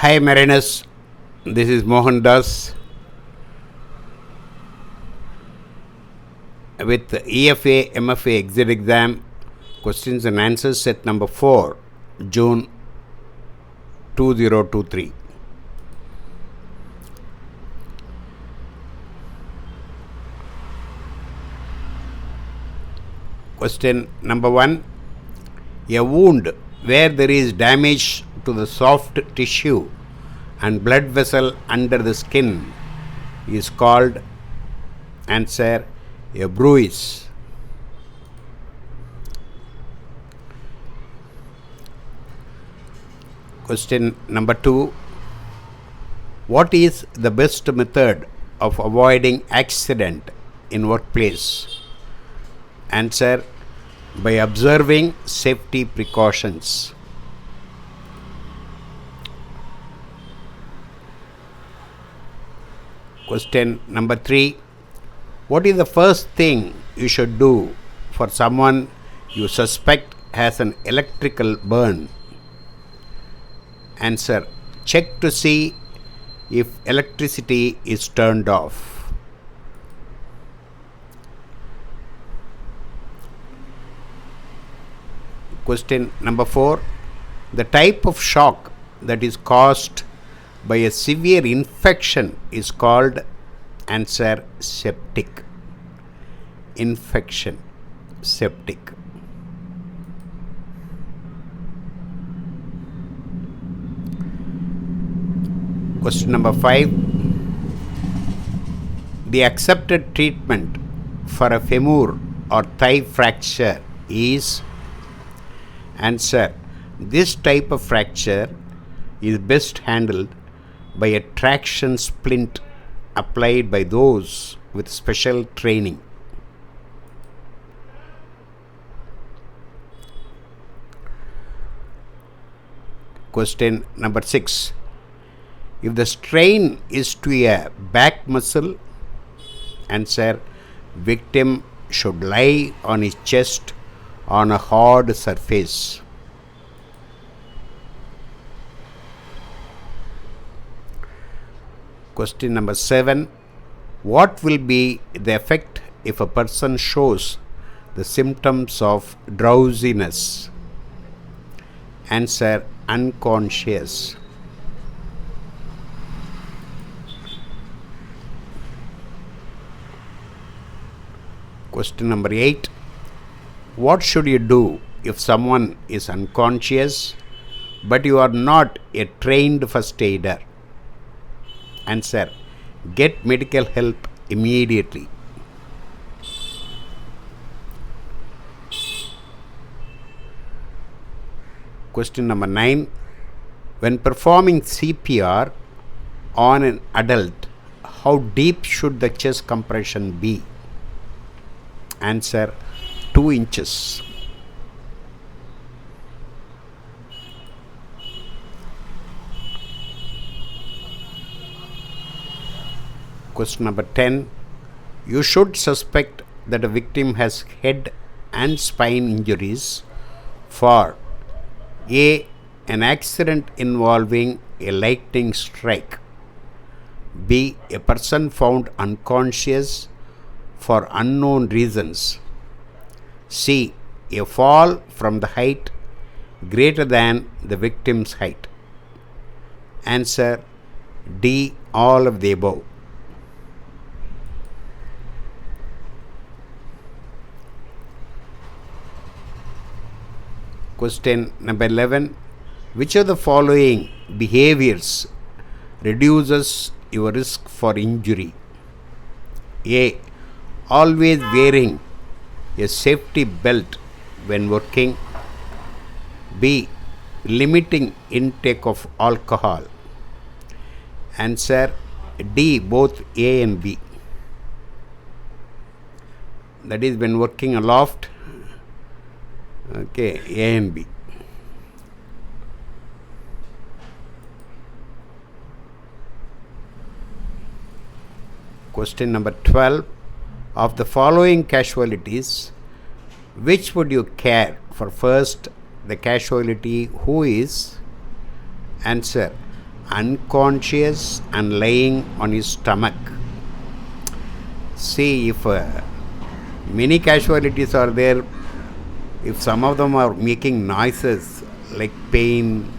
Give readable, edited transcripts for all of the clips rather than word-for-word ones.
Hi Mariners, this is Mohan Das with the EFA MFA exit exam questions and answers set number 4, June 2023. Question number 1. A wound where there is damage to the soft tissue and blood vessel under the skin is called, answer, a bruise. Question number 2. What is the best method of avoiding accident in workplace? Answer, by observing safety precautions. Question number 3. What is the first thing you should do for someone you suspect has an electrical burn? Answer, check to see if electricity is turned off. Question number 4. The type of shock that is caused by a severe infection is called, answer, septic. Infection, septic. Question number 5. The accepted treatment for a femur or thigh fracture is, answer, this type of fracture is best handled by a traction splint applied by those with special training. Question number 6. If the strain is to a back muscle, answer, victim should lie on his chest on a hard surface. Question number 7. What will be the effect if a person shows the symptoms of drowsiness? Answer, unconscious. Question number 8. What should you do if someone is unconscious but you are not a trained first aider? Answer, get medical help immediately. Question number 9. When performing CPR on an adult, how deep should the chest compression be? Answer, 2 inches. Question number 10. You should suspect that a victim has head and spine injuries for A. An accident involving a lightning strike. B. A person found unconscious for unknown reasons. C. A fall from the height greater than the victim's height. Answer, D. All of the above. Question number 11. Which of the following behaviors reduces your risk for injury? A. Always wearing a safety belt when working. B. Limiting intake of alcohol. Answer, D. Both A and B. That is when working aloft. Okay, A and B. Question number 12. Of the following casualties, which would you care for? First, the casualty who is, answer, unconscious and lying on his stomach. See, if many casualties are there, if some of them are making noises like pain,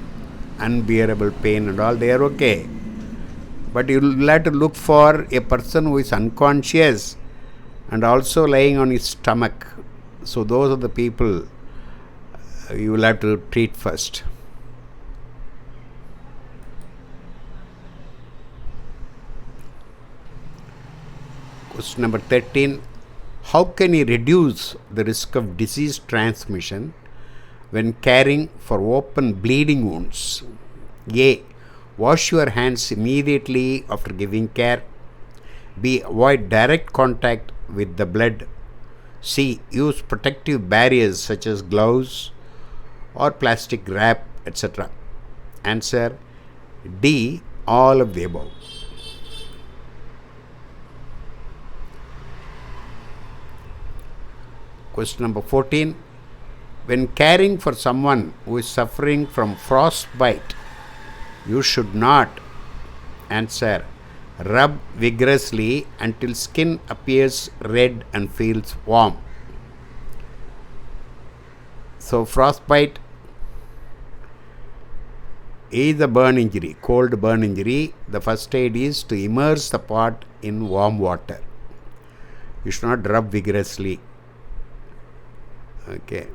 unbearable pain and all, they are okay. But you will have to look for a person who is unconscious and also lying on his stomach. So those are the people you will have to treat first. Question number 13. How can you reduce the risk of disease transmission when caring for open bleeding wounds? A. Wash your hands immediately after giving care. B. Avoid direct contact with the blood. C. Use protective barriers such as gloves or plastic wrap, etc. Answer D. All of the above. Question number 14. When caring for someone who is suffering from frostbite, you should not. Answer. Rub vigorously until skin appears red and feels warm. So frostbite is a burn injury, cold burn injury. The first aid is to immerse the part in warm water. You should not rub vigorously. Okay.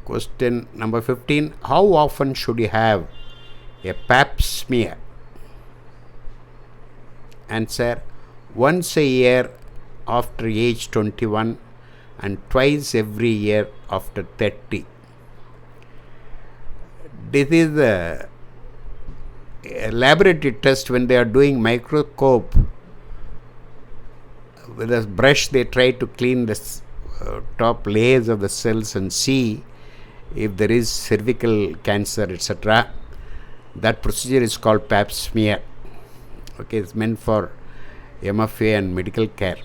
Question number 15. How often should you have a pap smear? Answer. Once a year after age 21 and twice every year after 30. This is a laboratory test when they are doing microscope. With a brush they try to clean the top layers of the cells and see if there is cervical cancer, etc. That procedure is called pap smear. Okay, it's meant for MFA and medical care.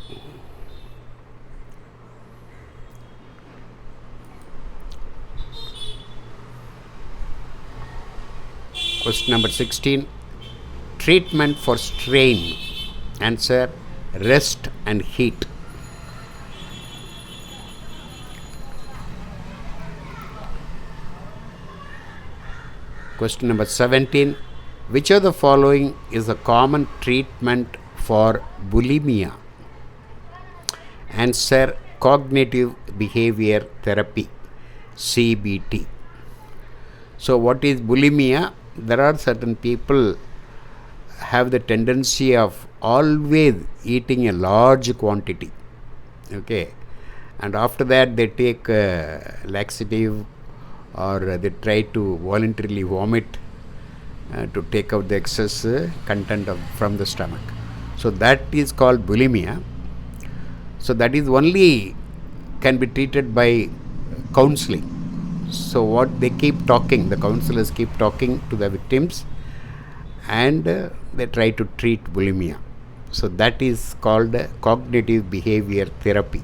Question number 16. Treatment for strain. Answer. Rest and heat. Question number 17. Which of the following is a common treatment for bulimia? Answer. Cognitive behavior therapy, CBT. So what is bulimia? There are certain people have the tendency of always eating a large quantity. Okay. And after that they take laxative or they try to voluntarily vomit to take out the excess content from the stomach. So that is called bulimia. So that is only can be treated by counseling. So what they keep talking, the counselors keep talking to the victims and they try to treat bulimia. So that is called cognitive behavior therapy.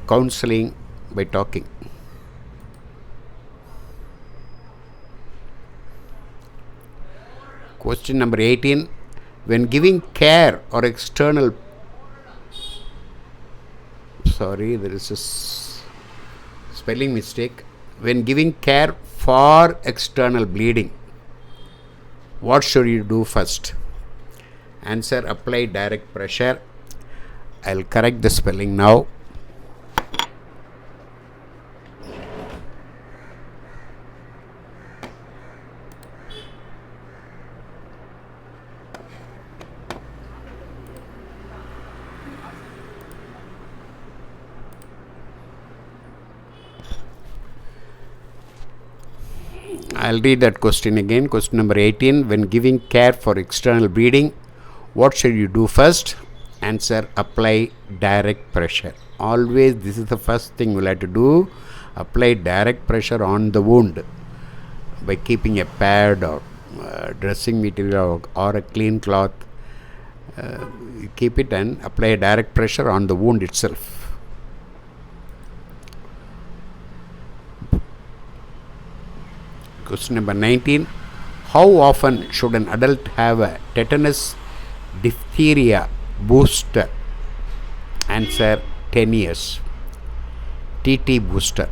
Counseling by talking. Question number 18. When giving care or external, there is a spelling mistake. When giving care for external bleeding, what should you do first? Answer. Apply direct pressure. I'll correct the spelling now. I'll read that question again. Question number 18. When giving care for external bleeding, what should you do first? Answer. Apply direct pressure. Always this is the first thing we'll have to do. Apply direct pressure on the wound by keeping a pad or dressing material or a clean cloth. You keep it and apply direct pressure on the wound itself. Question number 19. How often should an adult have a tetanus diphtheria booster? Answer 10 years. TT booster.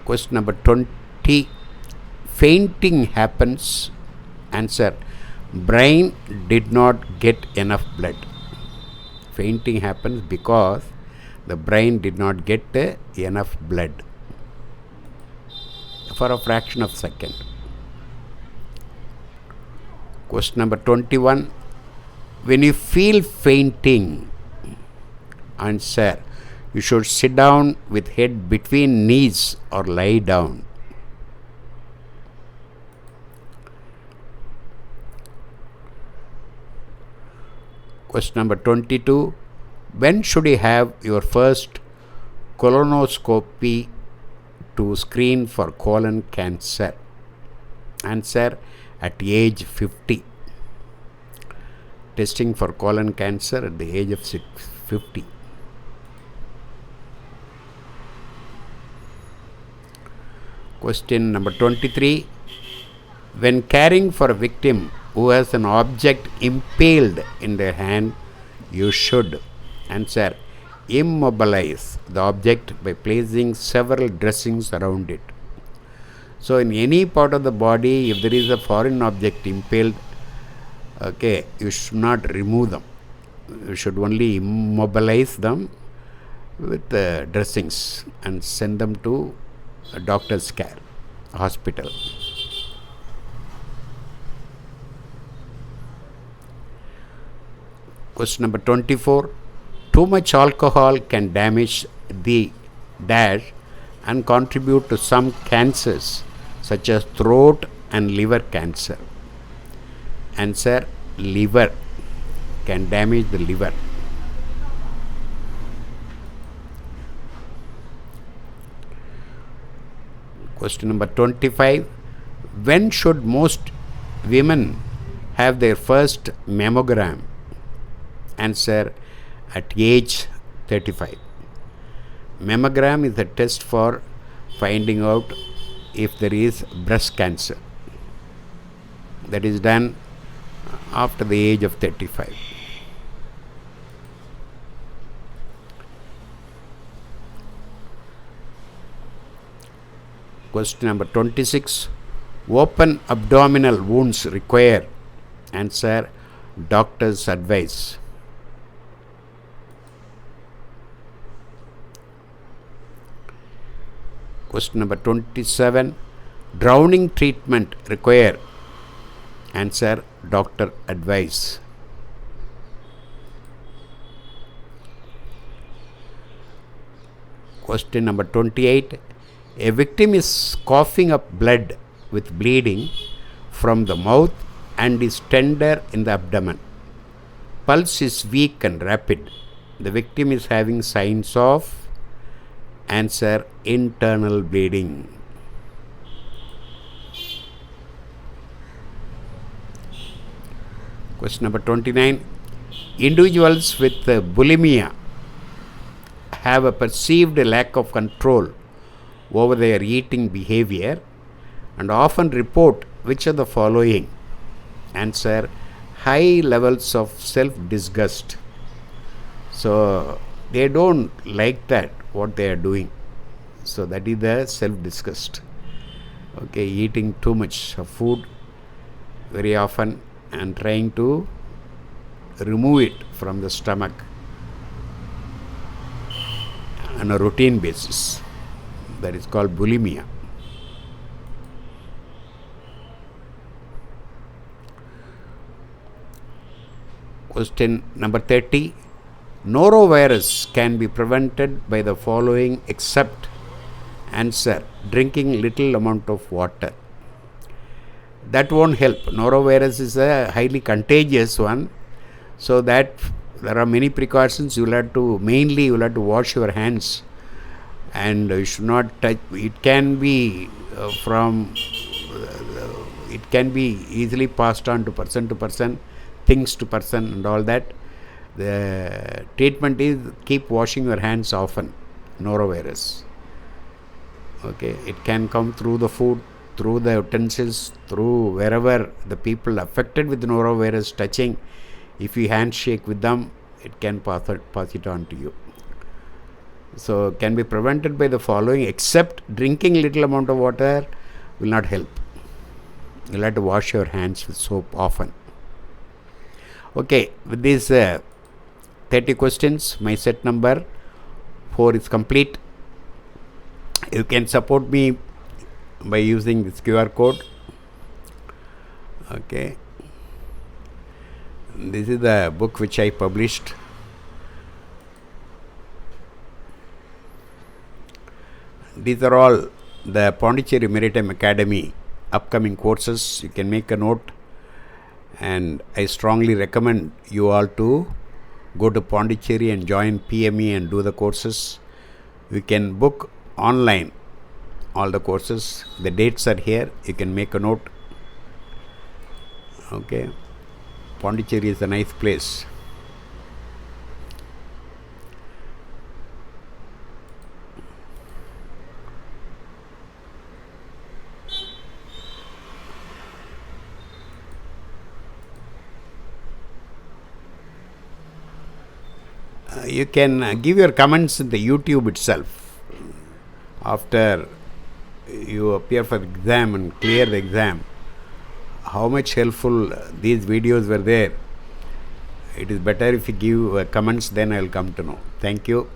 Question number 20. Fainting happens. Answer. Brain did not get enough blood. Fainting happens because the brain did not get enough blood for a fraction of a second. Question number 21. When you feel fainting, answer, you should sit down with head between knees or lie down. Question number 22. When should you have your first colonoscopy to screen for colon cancer? Answer, at age 50. Testing for colon cancer at the age of 50. Question number 23. When caring for a victim who has an object impaled in their hand, you should, answer, immobilize the object by placing several dressings around it. So in any part of the body, if there is a foreign object impaled, you should not remove them. You should only immobilize them with dressings and send them to a doctor's care, hospital. Question number 24. Too much alcohol can damage the dash and contribute to some cancers such as throat and liver cancer. Answer, liver, can damage the liver. Question number 25. When should most women have their first mammogram? Answer, at age 35. Mammogram is a test for finding out if there is breast cancer. That is done after the age of 35. Question number 26. Open abdominal wounds require, answer, doctor's advice. Question number 27. Drowning treatment require, answer, doctor advice. Question number 28. A victim is coughing up blood with bleeding from the mouth and is tender in the abdomen. Pulse is weak and rapid. The victim is having signs of, answer, internal bleeding. Question number 29. Individuals with bulimia have a perceived lack of control over their eating behavior and often report which of the following? Answer, high levels of self-disgust. So they don't like that what they are doing. So that is the self-disgust. Eating too much of food very often and trying to remove it from the stomach on a routine basis. That is called bulimia. Question number 30. Norovirus can be prevented by the following except, answer, drinking little amount of water. That won't help. Norovirus is a highly contagious one, so that there are many precautions. You will have to wash your hands, and you should not touch. It can be it can be easily passed on to person, things to person and all that. The treatment is keep washing your hands often. Norovirus. Okay, it can come through the food, through the utensils, through wherever the people affected with norovirus touching. If you handshake with them, it can pass it on to you. So can be prevented by the following, except drinking little amount of water will not help. You'll have to wash your hands with soap often. Okay, with these 30 questions, my set number 4 is complete. You can support me by using this QR code. Okay, this is the book which I published. These are all the Pondicherry Maritime Academy upcoming courses. You can make a note, and I strongly recommend you all to go to Pondicherry and join PME and do the courses. You can book online all the courses. The dates are here. You can make a note. Okay, Pondicherry is a nice place. You can give your comments in the YouTube itself. After you appear for the exam and clear the exam, how much helpful these videos were there. It is better if you give comments, then I will come to know. Thank you.